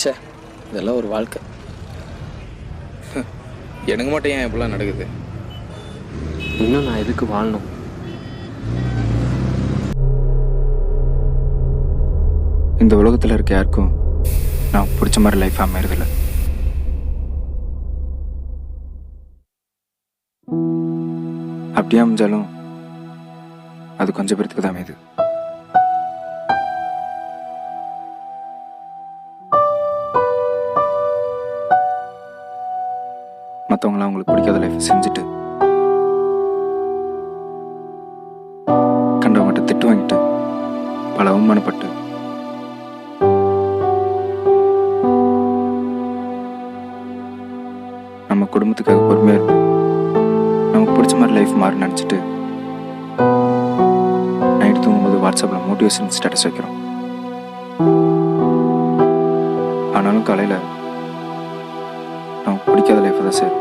ச்சே, இதெல்லாம் ஒரு வாழ்க்கை. எனக்கு மட்டும் ஏன் இப்படிலாம் நடக்குது? இன்னும் நான் எதுக்கு வாழணும்? இந்த உலகத்தில் இருக்க யாருக்கும் நான் பிடிச்ச மாதிரி லைஃப் அமையறதில்ல. அப்படியே அமைஞ்சாலும் அது கொஞ்சம் பேருக்கு தான் அமையுது. மற்றவங்களாம் அவங்களுக்கு பிடிக்காத லைஃப் செஞ்சுட்டு கண்டவங்ககிட்ட திட்டு வாங்கிட்டு பல அவமானப்பட்டு நம்ம குடும்பத்துக்காக பொறுமையாக இருந்து நமக்கு பிடிச்ச மாதிரி லைஃப் மாறி நினச்சிட்டு நைட்டு தூங்கும்போது வாட்ஸ்அப்பில் மோட்டிவேஷன் ஸ்டேட்டஸ் வைக்கிறோம். ஆனாலும் காலையில் நமக்கு பிடிக்காத லைஃப்பை தான் சார்.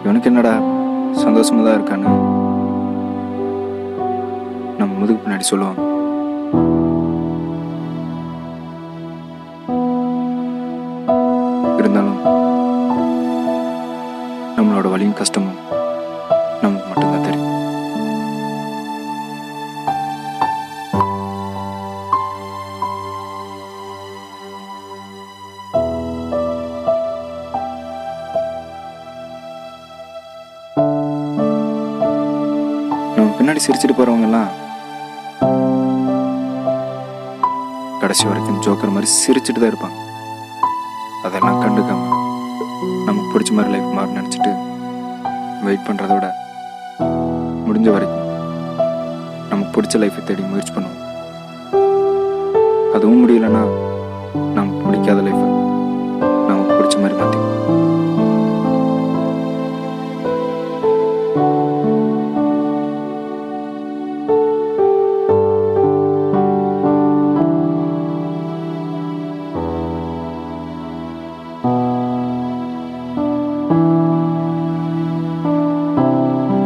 இவனுக்கு என்னடா சந்தோஷமாக தான் இருக்கான்னு நம்ம முதுகு பின்னாடி சொல்லுவாங்க. இருந்தாலும் நம்மளோட வலியும் கஷ்டமும் நமக்கு மட்டும்தான் தெரியும். நம்ம பின்னாடி சிரிச்சுட்டு போறவங்க எல்லாம் கடைசி வரைக்கும் ஜோக்கர் மாதிரி சிரிச்சுட்டு தான் இருப்பாங்க. அதெல்லாம் கண்டுக்காம நமக்கு பிடிச்ச மாதிரி லைஃப் மாறி நினச்சிட்டு வெயிட் பண்ணுறத விட முடிஞ்ச வரைக்கும் நமக்கு பிடிச்ச லைஃப்பை தேடி முயற்சி பண்ணுவோம். அதுவும் முடியலன்னா நமக்கு பிடிக்காத லைஃப்பை நமக்கு பிடிச்ச மாதிரி மாற்றிக்குவோம்.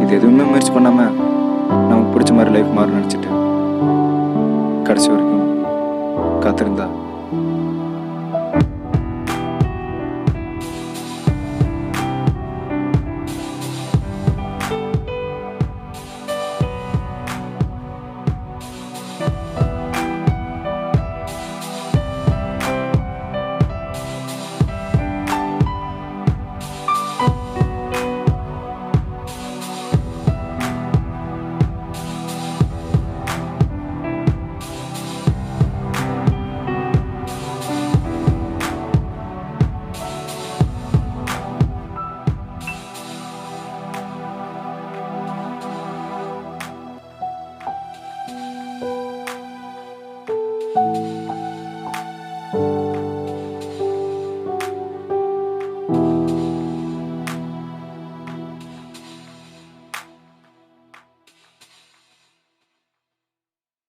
இது எதுவுமே முயற்சி பண்ணாமல் நமக்கு பிடிச்ச மாதிரி லைஃப் மாற நினச்சிட்டு கடைசி வரைக்கும் காத்திருந்தா